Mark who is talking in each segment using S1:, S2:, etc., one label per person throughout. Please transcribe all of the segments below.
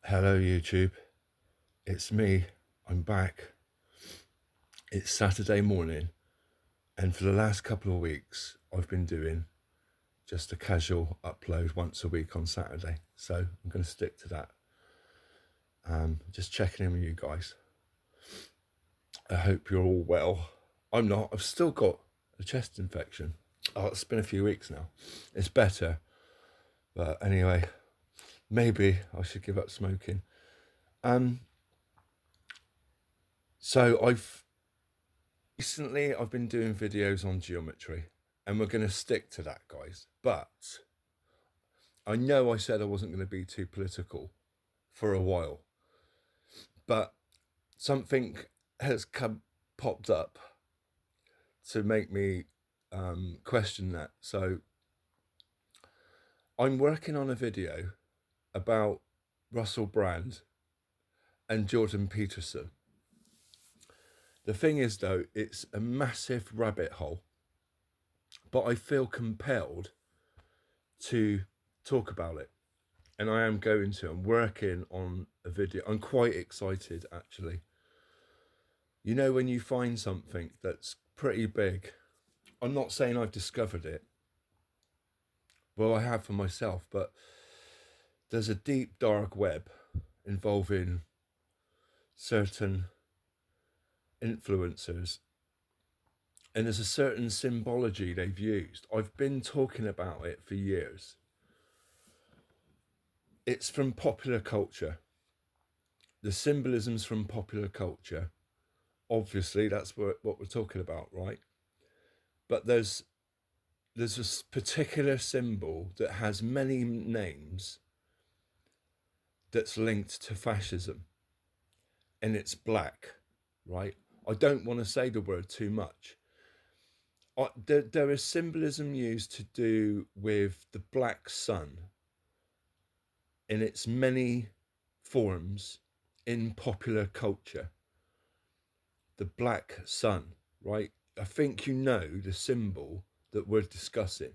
S1: Hello YouTube, it's me, I'm back. It's Saturday morning and for the last couple of weeks I've been doing just a casual upload once a week on Saturday, so I'm going to stick to that. Just checking in with you guys. I hope you're all well. I'm not, I've still got a chest infection. Oh, it's been a few weeks now. It's better, but anyway, maybe I should give up smoking. So I've been doing videos on geometry and we're going to stick to that, guys. But I know I said I wasn't going to be too political for a while, but something has popped up to make me question that. So I'm working on a video about Russell Brand and Jordan Peterson. The thing is, though, it's a massive rabbit hole, but I feel compelled to talk about it, and I am going to. I'm working on a video. I'm quite excited, actually. You know, when you find something that's pretty big, I'm not saying I've discovered it, well, I have for myself, but there's a deep dark web involving certain influencers, and there's a certain symbology they've used. I've been talking about it for years. It's from popular culture. The symbolism's from popular culture. Obviously, that's what we're talking about, right? But there's this particular symbol that has many names that's linked to fascism, and it's black, right? I don't want to say the word too much. There is symbolism used to do with the black sun in its many forms in popular culture. The black sun, right? I think you know the symbol that we're discussing.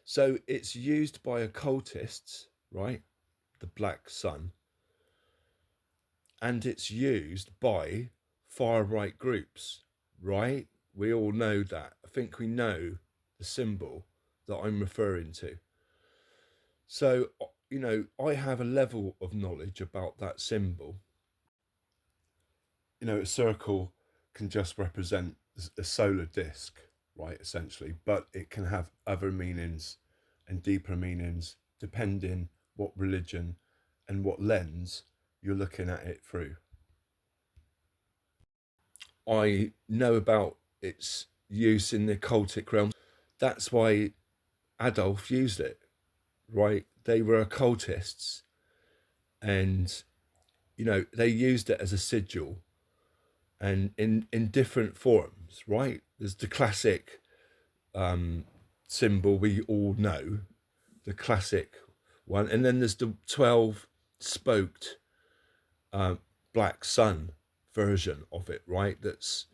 S1: So it's used by occultists, right? The black sun. And it's used by far-right groups, right? We all know that. I think we know the symbol that I'm referring to. So, you know, I have a level of knowledge about that symbol. You know, a circle can just represent a solar disk, right, essentially, but it can have other meanings and deeper meanings depending what religion and what lens you're looking at it through. I know about its use in the occultic realm. That's why Adolf used it, right? They were occultists, and you know, they used it as a sigil and in different forms, right? There's the classic symbol we all know, the classic one, and then there's the 12 spoked black sun version of it, right? That's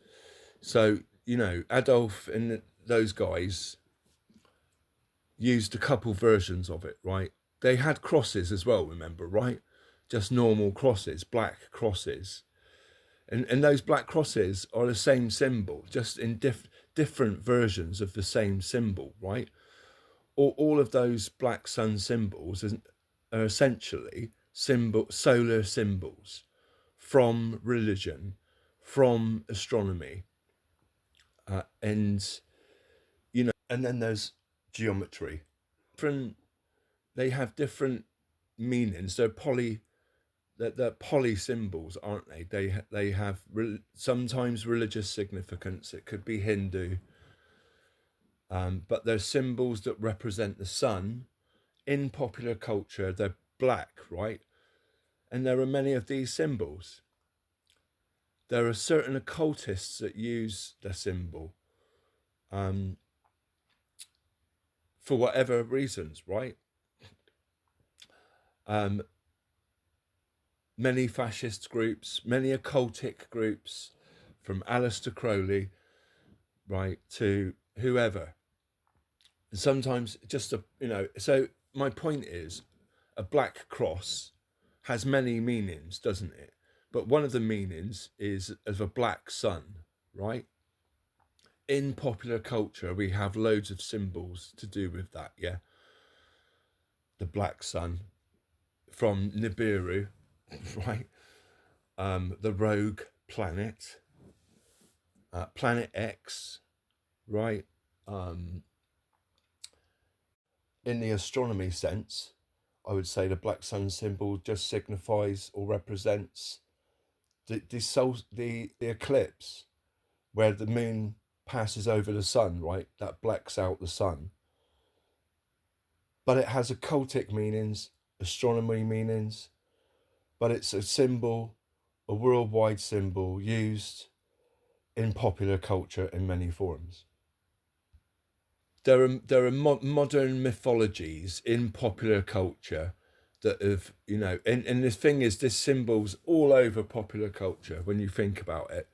S1: so, you know, Adolf and those guys used a couple versions of it, right? They had crosses as well, remember, right? Just normal crosses, black crosses. And those black crosses are the same symbol, just in different versions of the same symbol, right? All of those black sun symbols are essentially solar symbols from religion, from astronomy, and you know, and then there's geometry. They have different meanings. They're poly symbols, aren't they? They have sometimes religious significance. It could be Hindu, but they're symbols that represent the sun. In popular culture, they're black, right? And there are many of these symbols. There are certain occultists that use the symbol for whatever reasons, right? Many fascist groups, many occultic groups, from Aleister Crowley, right, to whoever. And sometimes just a, you know, so my point is a black cross, has many meanings, doesn't it? But one of the meanings is of a black sun, right? In popular culture, we have loads of symbols to do with that, yeah? The black sun from Nibiru, right? The rogue planet, Planet X, right? In the astronomy sense, I would say the black sun symbol just signifies or represents the eclipse, where the moon passes over the sun, right? That blacks out the sun. But it has occultic meanings, astronomy meanings, but it's a symbol, a worldwide symbol used in popular culture in many forms. There are modern mythologies in popular culture that have, you know, and the thing is, this symbol's all over popular culture when you think about it.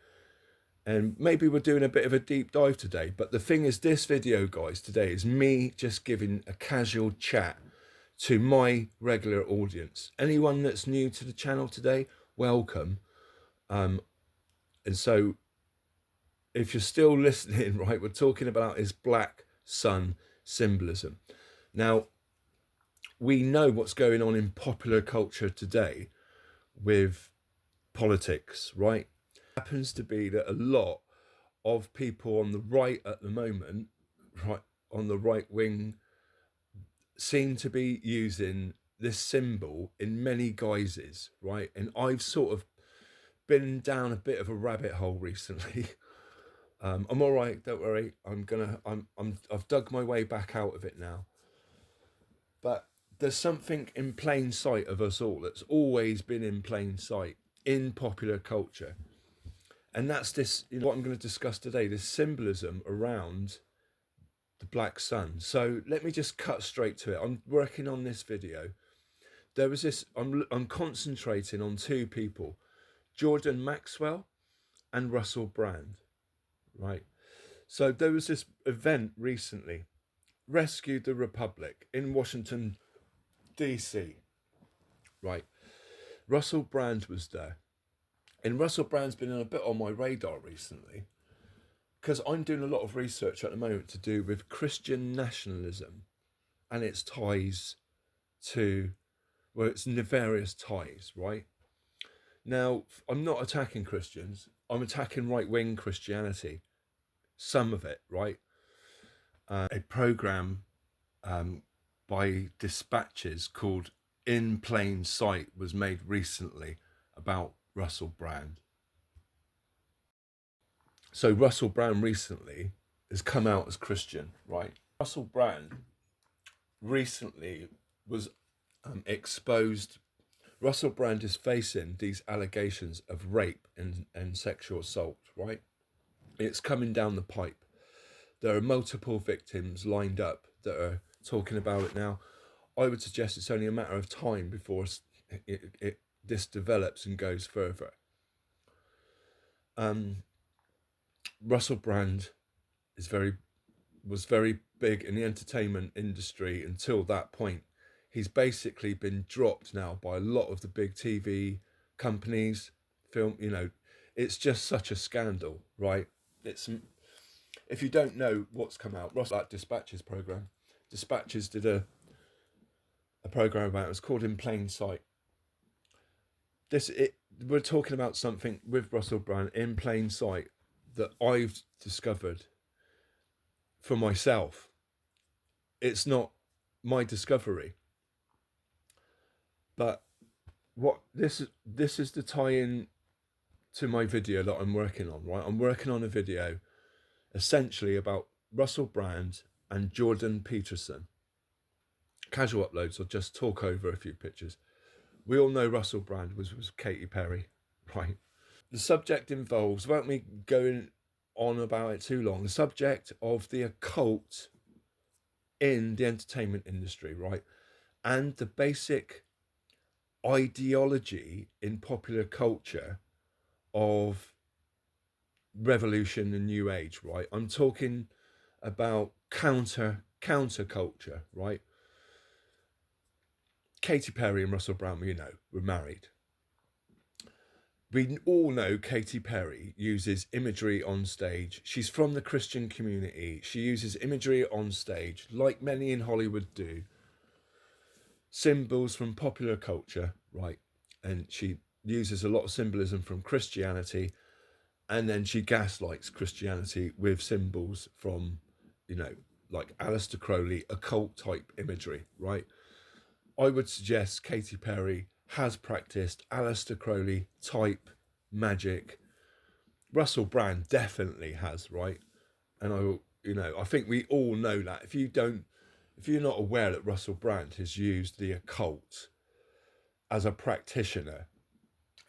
S1: And maybe we're doing a bit of a deep dive today, but the thing is, this video, guys, today is me just giving a casual chat to my regular audience. Anyone that's new to the channel today, welcome. And so if you're still listening, right, we're talking about is black sun symbolism. Now, we know what's going on in popular culture today with politics, right? It happens to be that a lot of people on the right at the moment, right, on the right wing, seem to be using this symbol in many guises, right? And I've sort of been down a bit of a rabbit hole recently. I'm all right, don't worry. I've dug my way back out of it now. But there's something in plain sight of us all that's always been in plain sight in popular culture. And that's this, you know, what I'm going to discuss today, this symbolism around the black sun. So let me just cut straight to it. I'm working on this video. There was this, I'm concentrating on two people, Jordan Maxwell and Russell Brand, right? So there was this event recently, Rescue the Republic in Washington, DC, right? Russell Brand was there. And Russell Brand's been a bit on my radar recently because I'm doing a lot of research at the moment to do with Christian nationalism and its ties to, well, its nefarious ties, right? Now, I'm not attacking Christians. I'm attacking right-wing Christianity, some of it, right? A program by Dispatches called In Plain Sight was made recently about Russell Brand. So Russell Brand recently has come out as Christian, right? Russell Brand recently was exposed. Russell Brand is facing these allegations of rape and sexual assault, right? It's coming down the pipe. There are multiple victims lined up that are talking about it now. I would suggest it's only a matter of time before this develops and goes further. Russell Brand was very big in the entertainment industry until that point. He's basically been dropped now by a lot of the big TV companies, film, you know, it's just such a scandal, right? It's, if you don't know what's come out, that Dispatches program, Dispatches did a program about it. It was called In Plain Sight. We're talking about something with Russell Brand in plain sight that I've discovered for myself. It's not my discovery, but what this is the tie-in to my video that I'm working on, right? I'm working on a video essentially about Russell Brand and Jordan Peterson. Casual uploads, I'll just talk over a few pictures. We all know Russell Brand was Katy Perry, right? The subject involves, without me going on about it too long, the subject of the occult in the entertainment industry, right? And the basic ideology in popular culture of revolution and new age, right? I'm talking about counter culture, right? Katy Perry and Russell Brand, were married. We all know Katy Perry uses imagery on stage. She's from the Christian community. She uses imagery on stage, like many in Hollywood do. Symbols from popular culture, right? And she uses a lot of symbolism from Christianity, and then she gaslights Christianity with symbols from, like Aleister Crowley, occult type imagery, right? I would suggest Katy Perry has practiced Aleister Crowley type magic. Russell Brand definitely has, right? And I think we all know that. If you're not aware that Russell Brand has used the occult as a practitioner,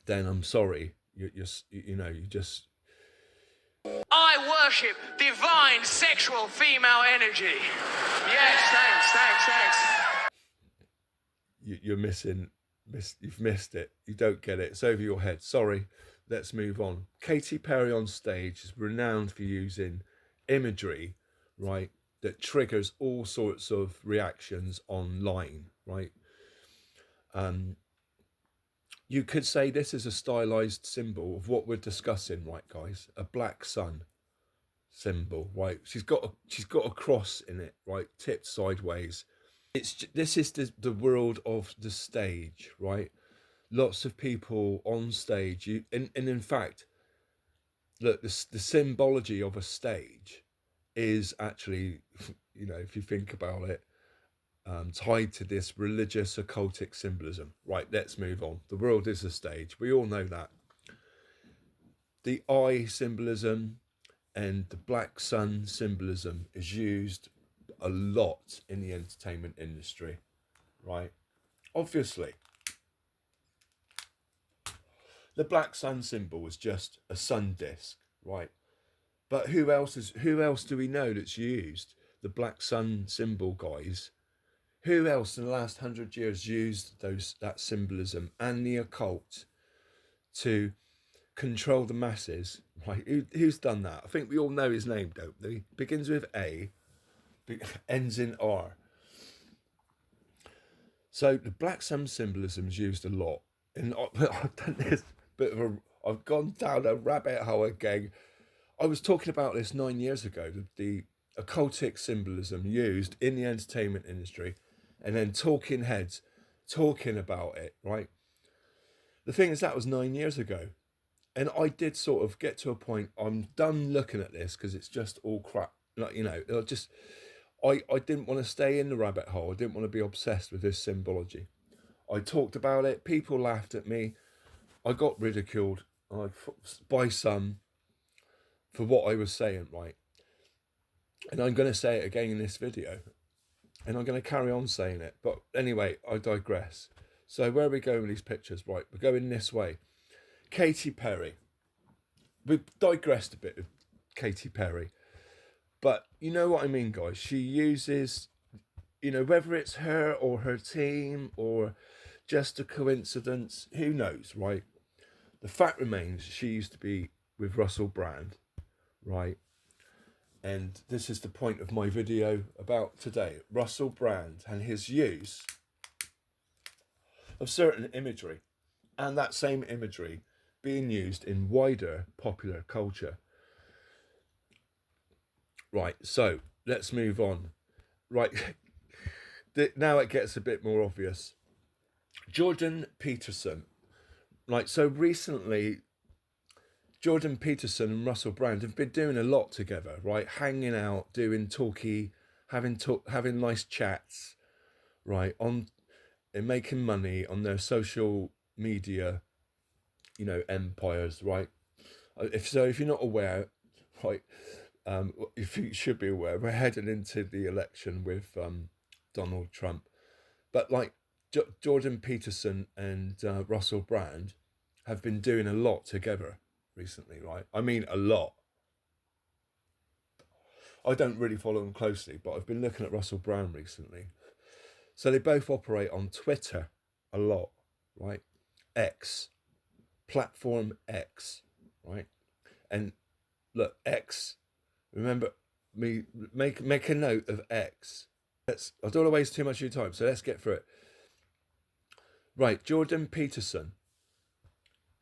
S1: then I'm sorry, you just.
S2: I worship divine sexual female energy. Yes, thanks.
S1: You're you've missed it. You don't get it. It's over your head. Sorry. Let's move on. Katy Perry on stage is renowned for using imagery, right, that triggers all sorts of reactions online, right? You could say this is a stylized symbol of what we're discussing, right, guys? A black sun symbol, right? She's got a cross in it, right, tipped sideways. This is the world of the stage, right? Lots of people on stage. And in fact, look, the symbology of a stage is actually, if you think about it, tied to this religious occultic symbolism. Right, let's move on. The world is a stage. We all know that. The eye symbolism and the black sun symbolism is used a lot in the entertainment industry, right? Obviously, the black sun symbol is just a sun disk, right? But who else do we know that's used the black sun symbol, guys? Who else in the last 100 years used that symbolism and the occult to control the masses, right? Who's done that? I think we all know his name, don't we? Begins with A, ends in R. So the black sun symbolism is used a lot, and I've done this I've gone down a rabbit hole again. I was talking about this 9 years ago, the occultic symbolism used in the entertainment industry, and then talking heads talking about it, right? The thing is, that was 9 years ago. And I did sort of get to a point, I'm done looking at this because it's just all crap. Like, I didn't want to stay in the rabbit hole. I didn't want to be obsessed with this symbology. I talked about it. People laughed at me. I got ridiculed by some for what I was saying, right? And I'm going to say it again in this video. And I'm going to carry on saying it. But anyway, I digress. So where are we going with these pictures? Right, we're going this way. Katy Perry. We've digressed a bit with Katy Perry. But you know what I mean, guys? She uses, whether it's her or her team or just a coincidence, who knows, right? The fact remains she used to be with Russell Brand, right? And this is the point of my video about today. Russell Brand and his use of certain imagery, and that same imagery being used in wider popular culture. Right, so let's move on. Right, now it gets a bit more obvious. Jordan Peterson. Right, so recently Jordan Peterson and Russell Brand have been doing a lot together, right? Hanging out, doing talky, having nice chats, right? And making money on their social media, empires, right? If you're not aware, right, if you should be aware, we're heading into the election with Donald Trump, but like Jordan Peterson and Russell Brand have been doing a lot together recently, right? I mean, a lot. I don't really follow them closely, but I've been looking at Russell Brand recently. So they both operate on Twitter a lot, right? X, platform X, right? And look, X, remember me, make a note of X. I don't want to waste too much of your time, so let's get through it. Right, Jordan Peterson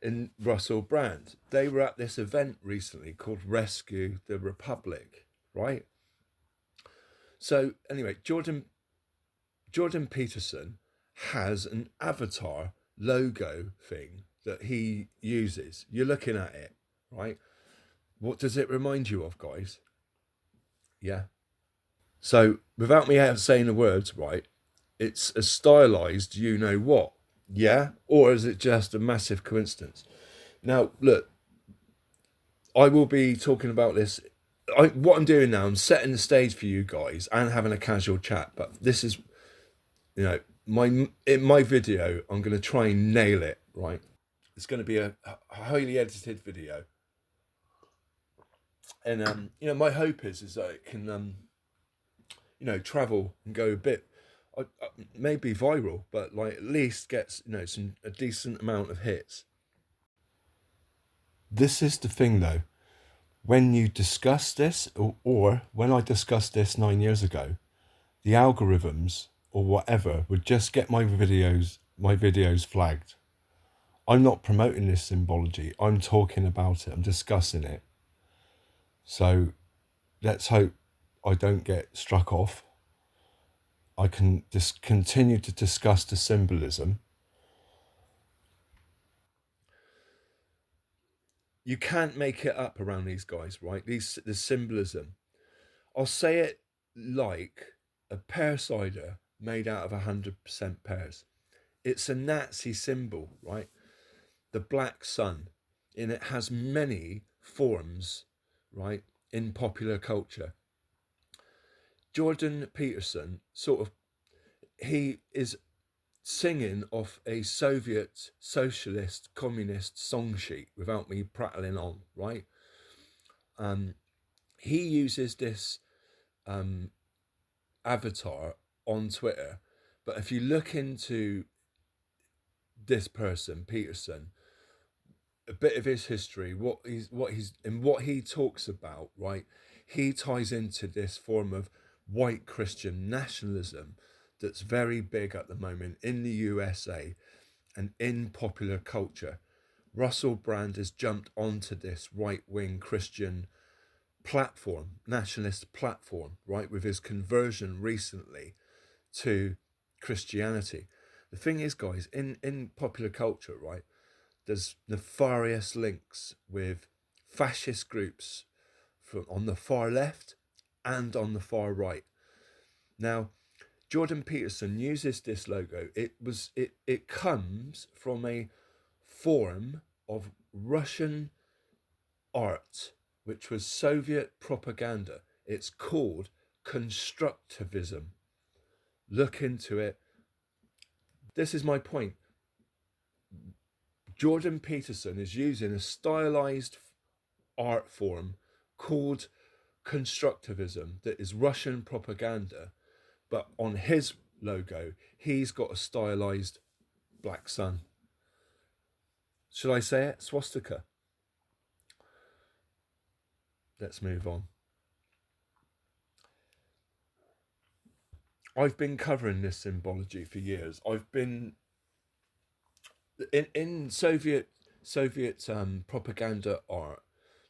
S1: and Russell Brand, they were at this event recently called Rescue the Republic, right? So anyway, Jordan Peterson has an avatar logo thing that he uses. You're looking at it, right? What does it remind you of, guys? Yeah. So without me saying the words, right, it's a stylized you know what. Yeah? Or is it just a massive coincidence? Now, look, I will be talking about this. What I'm doing now, I'm setting the stage for you guys and having a casual chat. But this is, you know, in my video, I'm going to try and nail it. Right? It's going to be a highly edited video, and my hope is that it can travel and go a bit, maybe viral, but like at least gets a decent amount of hits. This is the thing though. When you discuss this, or when I discussed this 9 years ago, the algorithms or whatever would just get my videos flagged. I'm not promoting this symbology. I'm talking about it. I'm discussing it. So let's hope I don't get struck off. I can just continue to discuss the symbolism. You can't make it up around these guys, right? The symbolism. I'll say it like a pear cider made out of 100% pears. It's a Nazi symbol, right? The black sun, and it has many forms, right, in popular culture. Jordan Peterson he is singing off a Soviet socialist communist song sheet without me prattling on, right? He uses this avatar on Twitter, but if you look into this person, Peterson, a bit of his history, what he talks about, right? He ties into this form of white Christian nationalism that's very big at the moment in the USA and in popular culture. Russell Brand has jumped onto this right-wing Christian platform, nationalist platform, right, with his conversion recently to Christianity. The thing is, guys, in popular culture, right, there's nefarious links with fascist groups on the far left and on the far right. Now, Jordan Peterson uses this logo. It comes from a form of Russian art, which was Soviet propaganda. It's called constructivism. Look into it. This is my point. Jordan Peterson is using a stylized art form called constructivism that is Russian propaganda, but on his logo, he's got a stylized black sun. Should I say it? Swastika. Let's move on. I've been covering this symbology for years. I've been in Soviet propaganda art.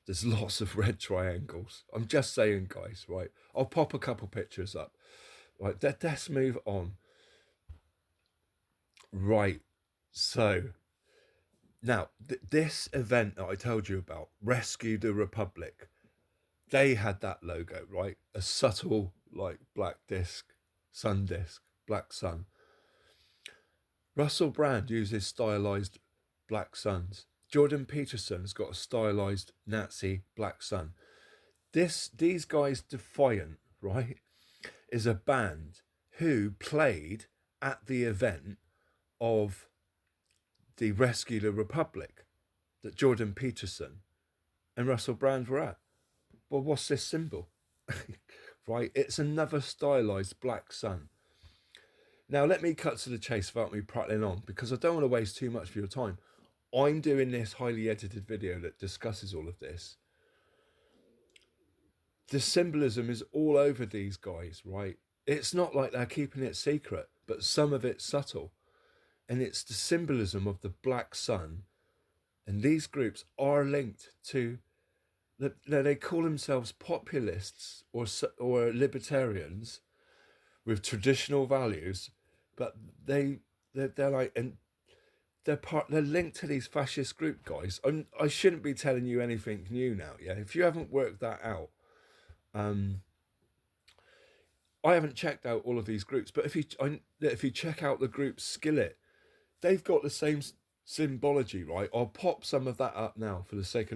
S1: There's lots of red triangles. I'm just saying, guys. Right? I'll pop a couple pictures up. Right? Let's move on. Right. So now this event that I told you about, Rescue the Republic, they had that logo, right? A subtle like black disc, sun disc, black sun. Russell Brand uses stylized black suns. Jordan Peterson's got a stylized Nazi black sun. These guys, Defiant, right, is a band who played at the event of the Rescue the Republic that Jordan Peterson and Russell Brand were at. Well, what's this symbol? Right, it's another stylized black sun. Now, let me cut to the chase without me prattling on, because I don't want to waste too much of your time. I'm doing this highly edited video that discusses all of this. The symbolism is all over these guys, right? It's not like they're keeping it secret, but some of it's subtle. and it's the symbolism of the black sun. And these groups are linked to they call themselves populists or libertarians with traditional values, but they're like, and they're linked to these fascist group guys. I shouldn't be telling you anything new now, yeah. If you haven't worked that out, I haven't checked out all of these groups, but if you check out the group Skillet, they've got the same symbology, right? I'll pop some of that up now for the sake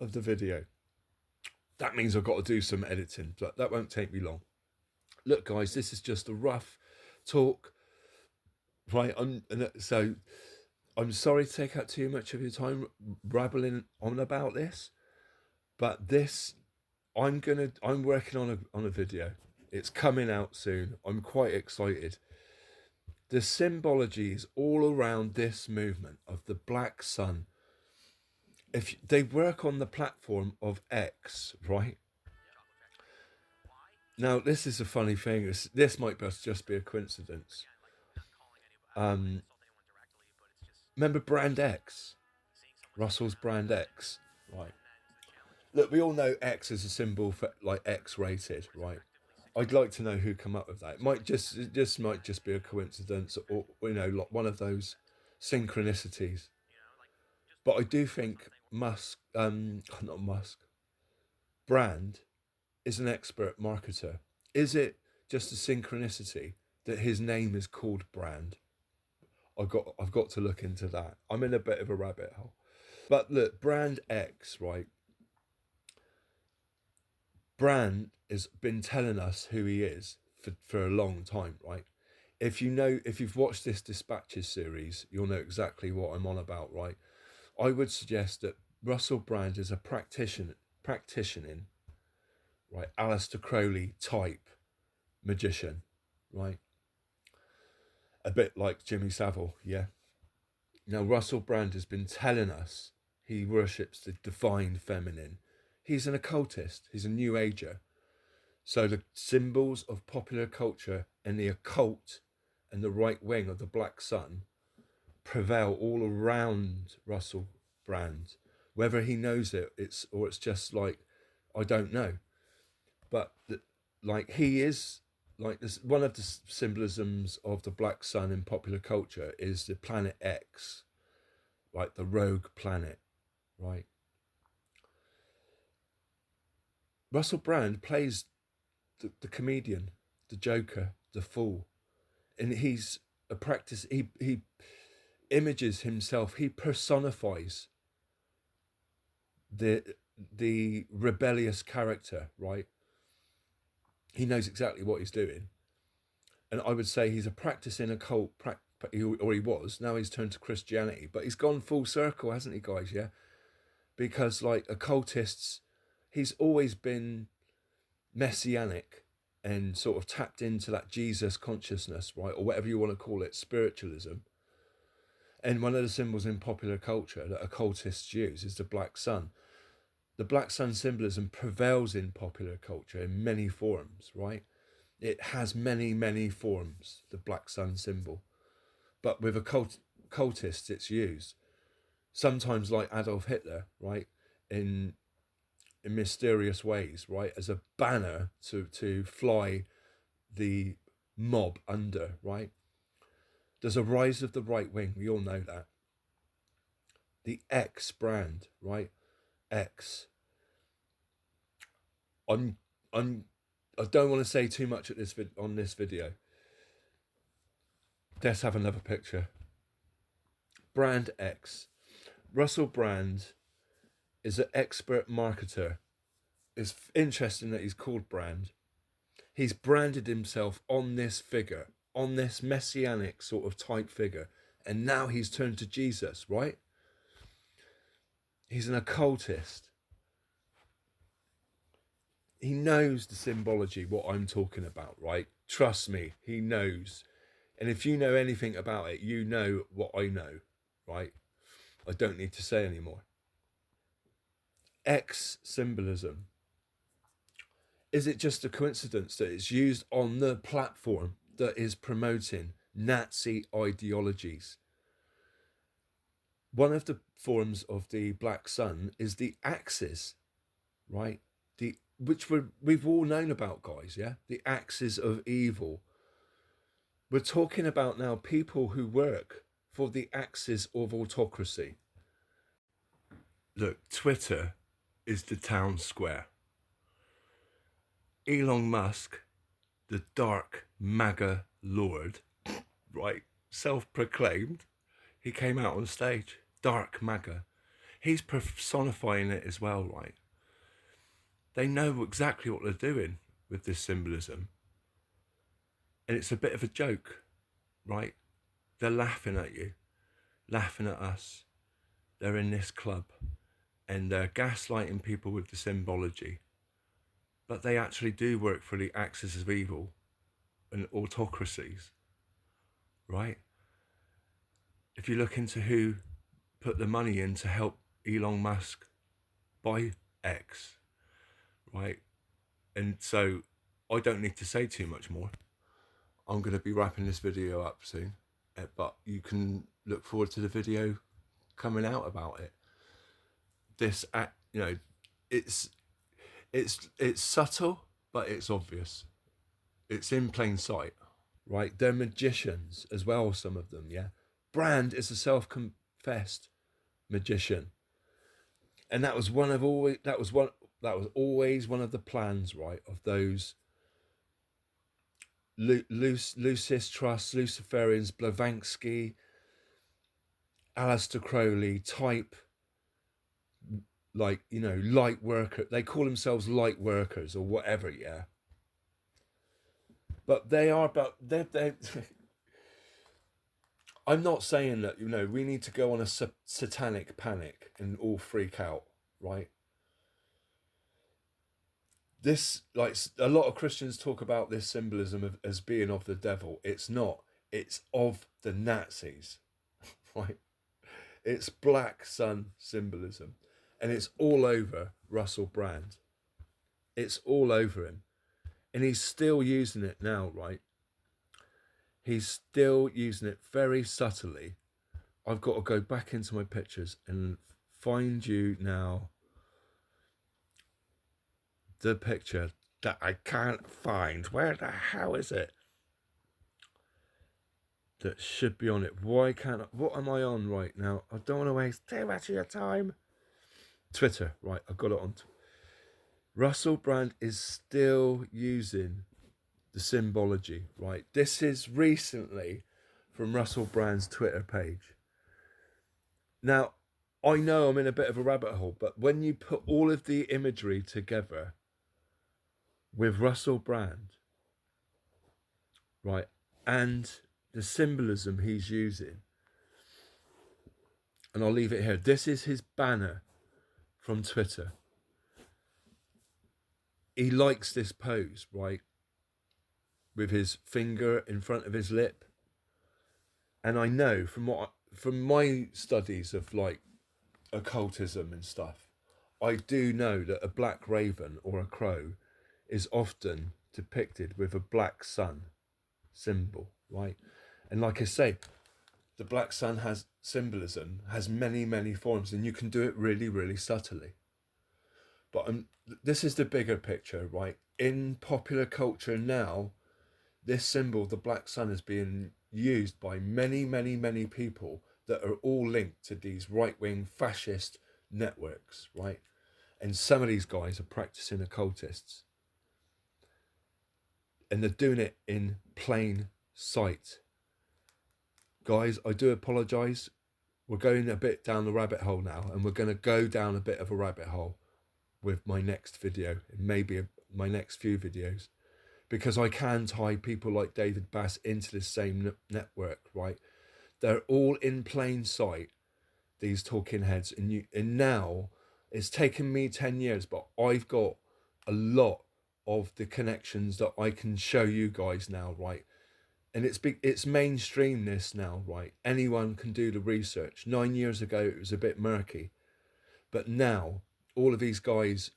S1: of the video. That means I've got to do some editing, but that won't take me long. Look, guys, this is just a rough talk, right? So I'm sorry to take up too much of your time rabbling on about this, but I'm working on a video. It's coming out soon. I'm quite excited. The symbology is all around this movement of the black sun. If they work on the platform of X, right? Now, this is a funny thing. This might just be a coincidence. Remember Brand X? Russell's Brand X, right? Look, we all know X is a symbol for like X-rated, right? I'd like to know who come up with that. It might just be a coincidence, or like one of those synchronicities. But I do think not Musk, Brand is an expert marketer. Is it just a synchronicity that his name is called Brand? I've got to look into that. I'm in a bit of a rabbit hole. But look, Brand X, right? Brand has been telling us who he is for a long time, right? If you've watched this Dispatches series, you'll know exactly what I'm on about, right? I would suggest that Russell Brand is a practitioner, right? Aleister Crowley type magician, right? A bit like Jimmy Savile, yeah. Now, Russell Brand has been telling us he worships the divine feminine. He's an occultist, he's a new ager. So the symbols of popular culture and the occult and the right wing of the black sun prevail all around Russell Brand. Whether he knows it, it's just like, I don't know. But like he is like this. One of the symbolisms of the black sun in popular culture is the planet X, like the rogue planet, right? Russell Brand plays the comedian, the joker, the fool, and he's a practice. He images himself. He personifies the rebellious character, right? He knows exactly what he's doing, and I would say he's a practicing occult, or he was. Now he's turned to Christianity, but he's gone full circle, hasn't he, guys? Yeah, because like occultists, he's always been messianic and sort of tapped into that Jesus consciousness, right, or whatever you want to call it, spiritualism. And one of the symbols in popular culture that occultists use is the black sun. The black sun symbolism prevails in popular culture in many forms, right? It has many, many forms, the black sun symbol. But with occultists, it's used sometimes like Adolf Hitler, right, in mysterious ways, right, as a banner to fly the mob under, right? There's a rise of the right wing. We all know that. The X brand, right? X. I don't want to say too much at on this video. Let's have another picture. Brand X. Russell Brand is an expert marketer. It's interesting that he's called Brand. He's branded himself on this figure, on this messianic sort of type figure, and now he's turned to Jesus, right? He's an occultist. He knows the symbology, what I'm talking about, right? Trust me, he knows. And if you know anything about it, you know what I know, right? I don't need to say anymore. X symbolism. Is it just a coincidence that it's used on the platform that is promoting Nazi ideologies? one of the forms of the black sun is the axis, right? Which we've all known about, guys. Yeah, the axis of evil. We're talking about now people who work for the axis of autocracy. Look, Twitter is the town square. Elon Musk, the dark MAGA lord, right, self-proclaimed, he came out on stage, dark MAGA. He's personifying it as well, right? They know exactly what they're doing with this symbolism. And it's a bit of a joke, right? They're laughing at you, laughing at us. They're in this club and they're gaslighting people with the symbology. But they actually do work for the axis of evil and autocracies, right? If you look into who put the money in to help Elon Musk buy X, right? And so I don't need to say too much more. I'm going to be wrapping this video up soon, but you can look forward to the video coming out about it. This, you know, it's subtle, but it's obvious. It's in plain sight, right? They're magicians as well, some of them, yeah? Brand is a self-confessed magician. And that was always one of the plans, right, of those Lucis Trust, Luciferians, Blavatsky, Aleister Crowley type, like, you know, light worker. They call themselves light workers or whatever, yeah. But they are, but they I'm not saying that, you know, we need to go on a satanic panic and all freak out, right? This, like, a lot of Christians talk about this symbolism as being of the devil. It's not. It's of the Nazis, right? It's black sun symbolism, and it's all over Russell Brand. It's all over him, and he's still using it now, right? He's still using it very subtly. I've got to go back into my pictures and find you now the picture that I can't find. Where the hell is it? That should be on it. Why can't I? What am I on right now? I don't want to waste too much of your time. Twitter, right? I've got it on. Russell Brand is still using the symbology, right? This is recently from Russell Brand's Twitter page. Now, I know I'm in a bit of a rabbit hole, but when you put all of the imagery together with Russell Brand, right, and the symbolism he's using, and I'll leave it here. This is his banner from Twitter. He likes this pose, right, with his finger in front of his lip. And I know from my studies of like occultism and stuff, I do know that a black raven or a crow is often depicted with a black sun symbol, right? And like I say, the black sun has symbolism, has many, many forms, and you can do it really, really subtly. But this is the bigger picture, right? In popular culture now, this symbol, the black sun, is being used by many, many, many people that are all linked to these right-wing fascist networks, right? And some of these guys are practicing occultists. And they're doing it in plain sight. Guys, I do apologise. We're going a bit down the rabbit hole now, and we're going to go down a bit of a rabbit hole with my next video, and maybe my next few videos, because I can tie people like David Bass into the same network, right? They're all in plain sight, these talking heads, and now it's taken me 10 years, but I've got a lot of the connections that I can show you guys now, right? And it's mainstream this now, right? Anyone can do the research. 9 years ago, it was a bit murky, but now all of these guys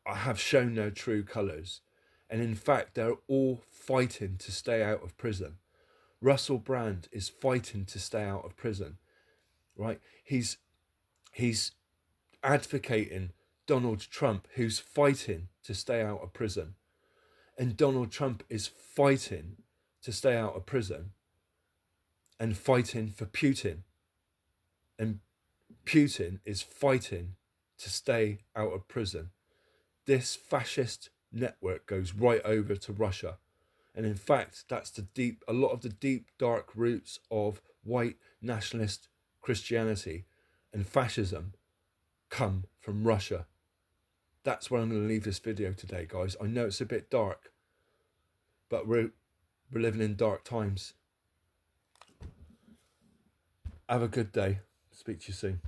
S1: have shown their true colours. And in fact, they're all fighting to stay out of prison. Russell Brand is fighting to stay out of prison. right? He's advocating Donald Trump, who's fighting to stay out of prison, and Donald Trump is fighting to stay out of prison and fighting for Putin, and Putin is fighting to stay out of prison. This fascist network goes right over to Russia. And in fact, that's a lot of the deep, dark roots of white nationalist Christianity and fascism come from Russia. That's where I'm going to leave this video today, guys. I know it's a bit dark, but we're living in dark times. Have a good day. Speak to you soon.